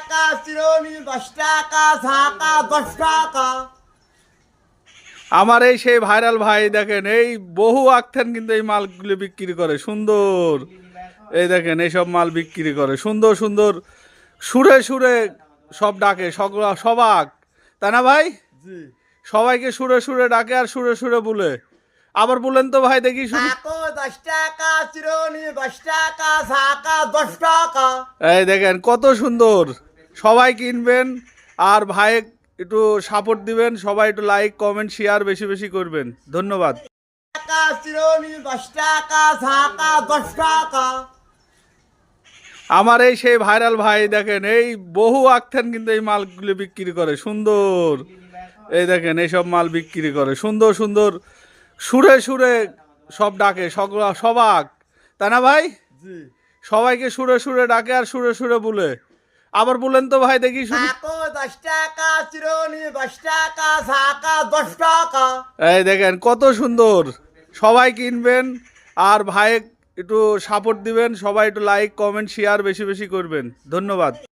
টাকা চিরুনি 10 টাকা ঝাঁকা 10 টাকা। আমার এই সেই ভাইরাল ভাই দেখেন, এই বহু আক্তেন কিন্তু এই মালগুলি বিক্রি করে সুন্দর। এই দেখেন এইসব মাল বিক্রি করে সুন্দর সুন্দর, সুরে সুরে সব ডাকে, সবাক, তাই না ভাই? জি। সবাইকে সুরে সুরে ডাকে আর সুরে সুরে বলে। আবার বলেন তো ভাই দেখি শুনি। কাকু 10 টাকা চিরুনি 10 টাকা ঝাঁকা 10 টাকা। এই দেখেন কত সুন্দর, সবাই কিনবেন আর ভাই একটু সাপোর্ট দিবেন, সবাই একটু লাইক কমেন্ট শেয়ার বেশি বেশি করবেন। ধন্যবাদ। টাকা চিরুনি 10 টাকা ঝাঁকা 10 টাকা। আমার এই সেই ভাইরাল ভাই দেখেন, এই বহু আক্তেন কিন্তু এই মালগুলি বিক্রি করে সুন্দর। এই দেখেন এইসব মাল বিক্রি করে সুন্দর সুন্দর, সুরে সুরে সব ডাকে, সবাক, তাই না ভাই? জি। সবাইকে সুরে সুরে ডাকে আর সুরে সুরে বলে। আবার বলেন তো ভাই দেখি শুনি। কাকু 10 টাকা চিরুনি 10 টাকা ঝাঁকা 10 টাকা। এই দেখেন কত সুন্দর, সবাই কিনবেন আর ভাই একটু সাপোর্ট দিবেন, সবাই একটু লাইক কমেন্ট শেয়ার বেশি বেশি করবেন। ধন্যবাদ।